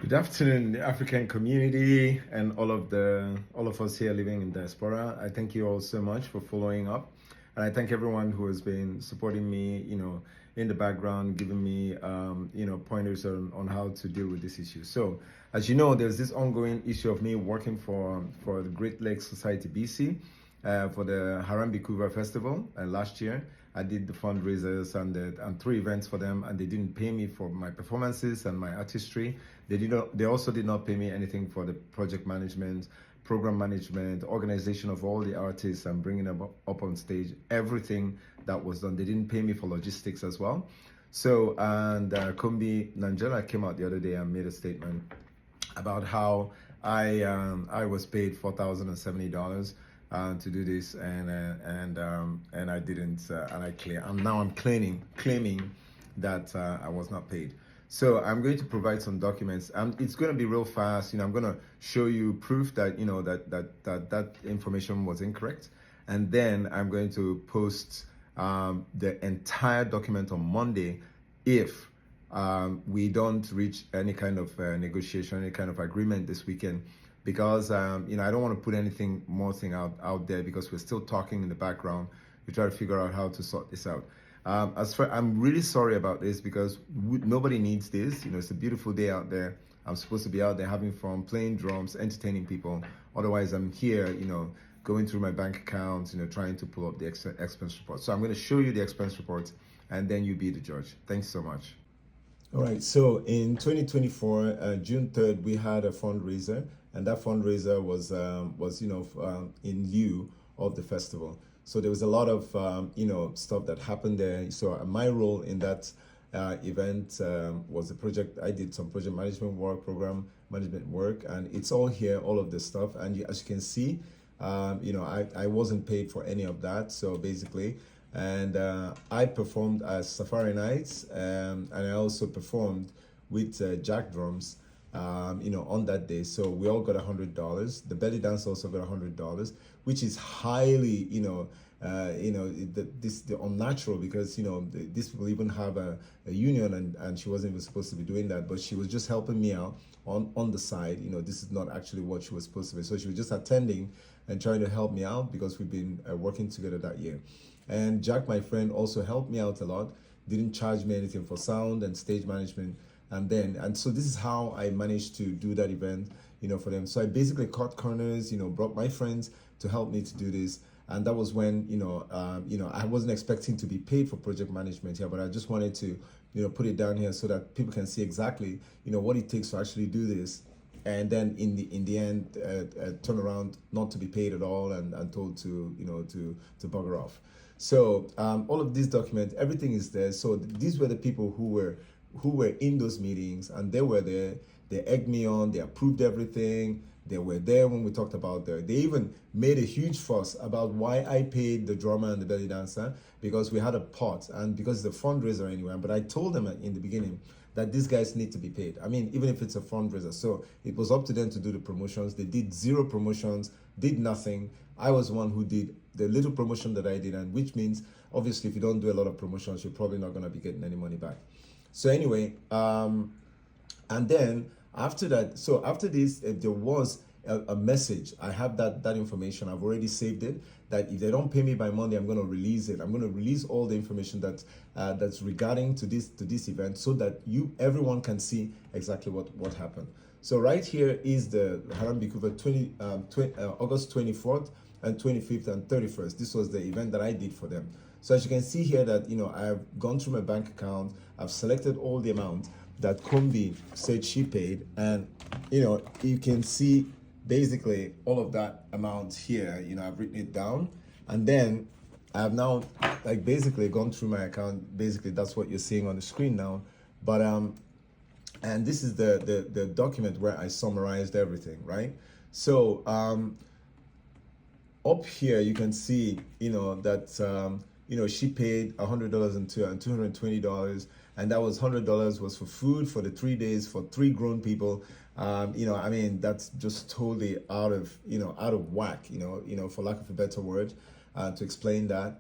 Good afternoon, the African community and all of us here living in diaspora. I thank you all so much for following up, and I thank everyone who has been supporting me, in the background, giving me, pointers on how to deal with this issue. So, as you know, there's this ongoing issue of me working for the Great Lakes Society BC. For the Harambee Kuva Festival last year. I did the fundraisers and three events for them, and they didn't pay me for my performances and my artistry. They also did not pay me anything for the project management, program management, organization of all the artists and bringing them up on stage. Everything that was done. They didn't pay me for logistics as well. So, and Kumbi Nanjala came out the other day and made a statement about how I was paid $4,070 to do this, and I didn't, and now I'm claiming that I was not paid. So I'm going to provide some documents. It's going to be real fast. I'm going to show you proof that that information was incorrect, and then I'm going to post the entire document on Monday if we don't reach any kind of negotiation, any kind of agreement this weekend, because I don't want to put anything more thing out there because we're still talking in the background. We try to figure out how to sort this out. I'm really sorry about this because nobody needs this. It's a beautiful day out there. I'm supposed to be out there having fun, playing drums, entertaining people. Otherwise, I'm here, going through my bank accounts, trying to pull up the expense report. So I'm going to show you the expense report, and then you be the judge. Thanks so much. All right, so in 2024, June 3rd, we had a fundraiser, and that fundraiser was in lieu of the festival. So there was a lot of stuff that happened there. So my role in that event was a project. I did some project management work, program management work, and it's all here, all of this stuff. And as you can see, I wasn't paid for any of that. So basically. And I performed as Safari Nights, and I also performed with Jack Drums, on that day. So we all got $100. The belly dance also got $100, which is highly, the unnatural because these people even have a union, and she wasn't even supposed to be doing that, but she was just helping me out on the side. This is not actually what she was supposed to be. So she was just attending and trying to help me out because we've been working together that year. And Jack, my friend, also helped me out a lot. Didn't charge me anything for sound and stage management. And so this is how I managed to do that event, for them. So I basically cut corners, brought my friends to help me to do this. And that was when, I wasn't expecting to be paid for project management here, but I just wanted to, put it down here so that people can see exactly, what it takes to actually do this. And then in the end, turn around not to be paid at all and told to bugger off. So all of these documents, everything is there. So these were the people who were in those meetings, and they were there. They egged me on. They approved everything. They were there when we talked about that. They even made a huge fuss about why I paid the drummer and the belly dancer, because we had a pot and because it's a fundraiser anyway. But I told them in the beginning that these guys need to be paid. I mean, even if it's a fundraiser. So it was up to them to do the promotions. They did zero promotions, did nothing. I was one who did the little promotion that I did, and which means obviously if you don't do a lot of promotions, you're probably not going to be getting any money back. So anyway, and then after that, so after this, there was a message. I have that information. I've already saved it. That if they don't pay me by Monday, I'm going to release it. I'm going to release all the information that's regarding to this event, so that everyone can see exactly what happened. So right here is the Harambee Kuva August 24th and 25th and 31st. This was the event that I did for them. So as you can see here that, I've gone through my bank account, I've selected all the amount that Kumbi said she paid, and, you can see basically all of that amount here. I've written it down, and then I've now basically gone through my account. Basically, that's what you're seeing on the screen now. But and this is the document where I summarized everything, right? So up here you can see, that she paid $100 and $220, and that was $100 was for food for the 3 days for 3 grown people. That's just totally out of whack, for lack of a better word, to explain that,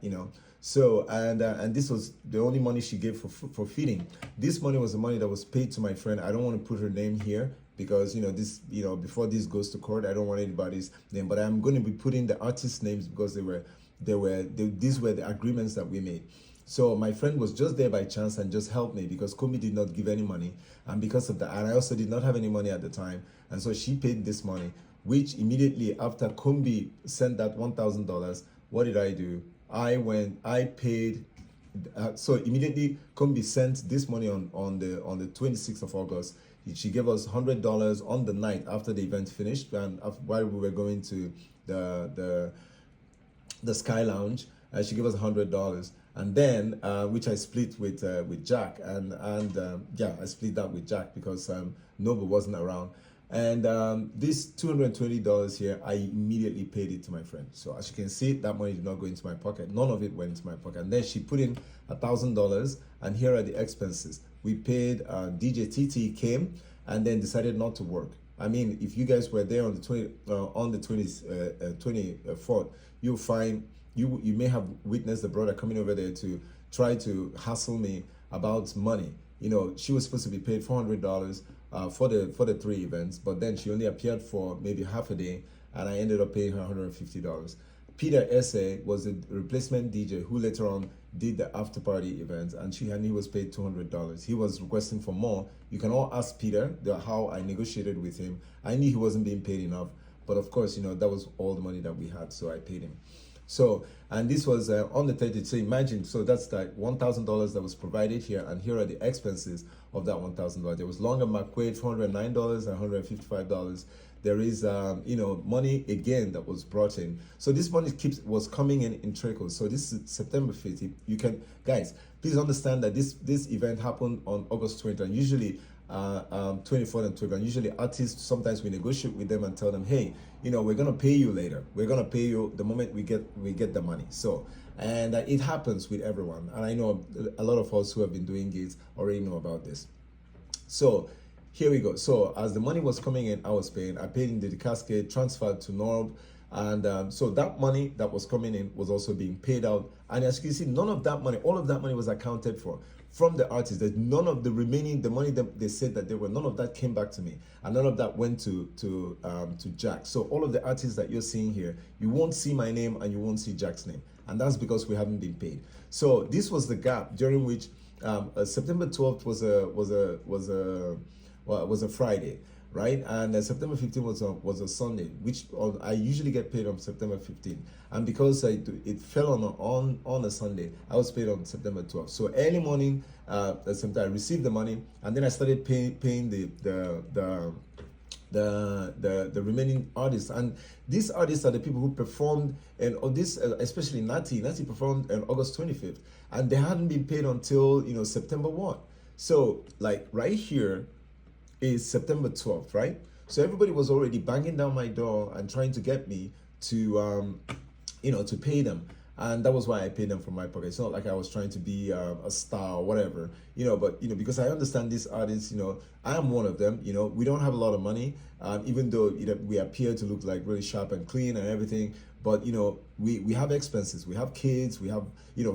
So and this was the only money she gave for feeding. This money was the money that was paid to my friend. I don't want to put her name here because this before this goes to court, I don't want anybody's name, but I'm going to be putting the artists' names because these were the agreements that we made. So my friend was just there by chance and just helped me because Kumi did not give any money, and because of that, and I also did not have any money at the time, and so she paid this money. Which immediately after Kumbi sent that $1,000, what did I do? I paid. So immediately Kumbi sent this money on the 26th of August. She gave us $100 on the night after the event finished, and while we were going to the Sky Lounge, she gave us $100, and then which I split with Jack, and yeah, I split that with Jack because Noble wasn't around. And this $220 here, I immediately paid it to my friend. So as you can see, that money did not go into my pocket. None of it went into my pocket. And then she put in $1,000, and here are the expenses. We paid DJ TT came and then decided not to work. I mean, if you guys were there on the 24th, you'll find you may have witnessed the brother coming over there to try to hassle me about money. She was supposed to be paid $400 for the 3 events, but then she only appeared for maybe half a day, and I ended up paying her $150. Peter Esse was the replacement DJ who later on did the after party events, and he was paid $200. He was requesting for more. You can all ask Peter how I negotiated with him. I knew he wasn't being paid enough, but of course, that was all the money that we had, so I paid him. So, and this was on the 30th. So imagine, so that's like $1,000 that was provided here, and here are the expenses of that $1,000. There was Longer McQuaid, $409 and $155. There is, money again that was brought in. So this money was coming in trickles. So this is September 5th. You can, guys, please understand that this event happened on August 20th, and usually 24th and 25th. And usually artists, sometimes we negotiate with them and tell them, hey, we're gonna pay you later. We're gonna pay you the moment we get the money. So, and it happens with everyone. And I know a lot of us who have been doing gigs already know about this. So here we go. So as the money was coming in, I was paying. I paid in the cascade, transferred to Norb. And so that money that was coming in was also being paid out. And as you can see, none of that money, all of that money was accounted for from the artists. That none of the remaining, the money that they said that they were, none of that came back to me, and none of that went to Jack. So all of the artists that you're seeing here, you won't see my name and you won't see Jack's name, and that's because we haven't been paid. So this was the gap during which September 12th was a Friday, right? And September 15th was a Sunday, which I usually get paid on September 15th. And because it fell on a Sunday, I was paid on September 12th. So early morning, I received the money, and then I started paying the remaining artists. And these artists are the people who performed, and this especially Natty performed on August 25th, and they hadn't been paid until September 1. So like right here is September 12th, right? So everybody was already banging down my door and trying to get me to to pay them. And that was why I paid them from my pocket. It's not like I was trying to be a star or whatever, but because I understand these artists, I am one of them. We don't have a lot of money, even though we appear to look like really sharp and clean and everything. But we have expenses, we have kids, we have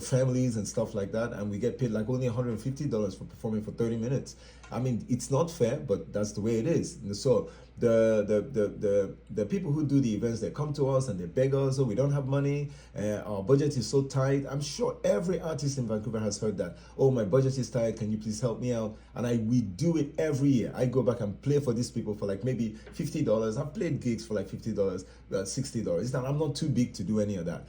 families and stuff like that, and we get paid like only $150 for performing for 30 minutes. I mean, it's not fair, but that's the way it is. So the people who do the events, they come to us and they beg us, oh, we don't have money, our budget is so tight. I'm sure every artist in Vancouver has heard that. Oh, my budget is tight, can you please help me out? And we do it every year. I go back and play for these people for like maybe $50. I've played gigs for like $50, $60. I'm not too big to do any of that.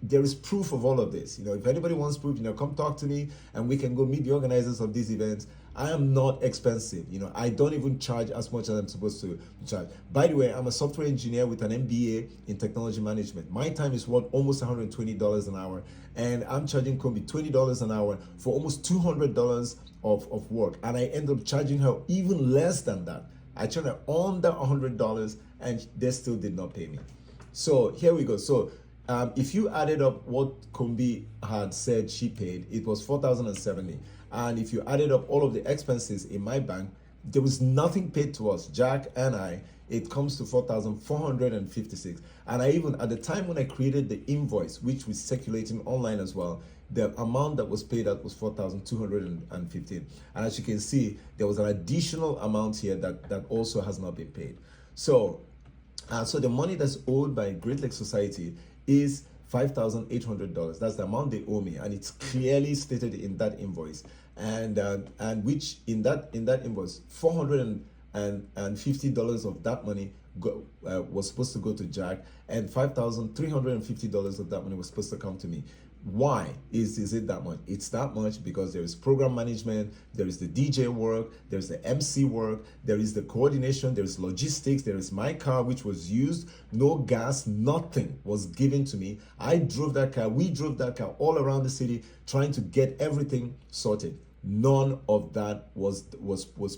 There is proof of all of this. If anybody wants proof, come talk to me and we can go meet the organizers of these events. I am not expensive. I don't even charge as much as I'm supposed to charge. By the way, I'm a software engineer with an MBA in technology management. My time is worth almost $120 an hour, and I'm charging Kombi $20 an hour for almost $200 of work. And I end up charging her even less than that. I charged her under $100, and they still did not pay me. So here we go. So if you added up what Kombi had said she paid, it was $4,070. And if you added up all of the expenses in my bank, There was nothing paid to us, Jack and I. It comes to 4,456. And I even, at the time when I created the invoice, which was circulating online as well, the amount that was paid out was 4,215. And as you can see, there was an additional amount here that also has not been paid. So the money that's owed by Great Lakes Society is $5,800. That's the amount they owe me, and it's clearly stated in that invoice. And which in that invoice, $450 of that money was supposed to go to Jack, and $5,350 of that money was supposed to come to me. Why is it that much? It's that much because there is program management, there is the DJ work, there's the MC work, there is the coordination, there is logistics, there is my car which was used, no gas, nothing was given to me. I drove that car, we drove that car all around the city trying to get everything sorted. None of that was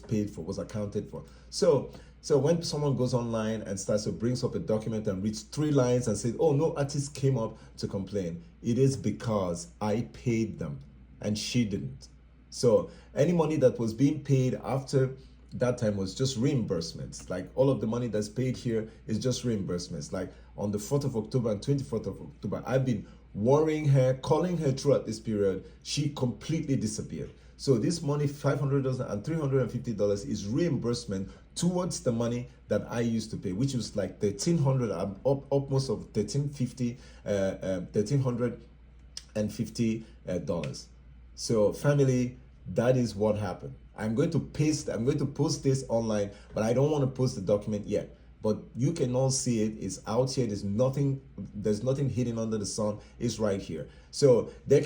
paid for, was accounted for. So when someone goes online and starts to brings up a document and reads 3 lines and says, "Oh, no artist came up to complain," it is because I paid them and she didn't. So any money that was being paid after that time was just reimbursements. Like all of the money that's paid here is just reimbursements. Like on the 4th of October and 24th of October, I've been worrying her, calling her throughout this period. She completely disappeared. So this money, $500 and $350, is reimbursement towards the money that I used to pay, which was like $1,300, almost of $1,350. So family, that is what happened. I'm going to post this online, but I don't want to post the document yet. But you can all see it. It's out here. There's nothing hidden under the sun. It's right here. So they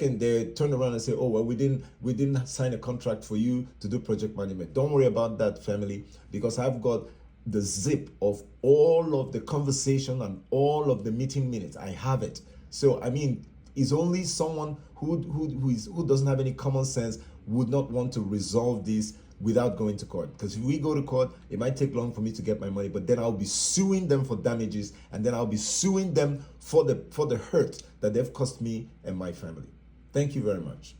turn around and say, "Oh well, we didn't sign a contract for you to do project management." Don't worry about that, family, because I've got the zip of all of the conversation and all of the meeting minutes. I have it. So I mean, it's only someone who doesn't have any common sense would not want to resolve this without going to court. Because if we go to court, it might take long for me to get my money, but then I'll be suing them for damages, and then I'll be suing them for the hurt that they've caused me and my family. Thank you very much.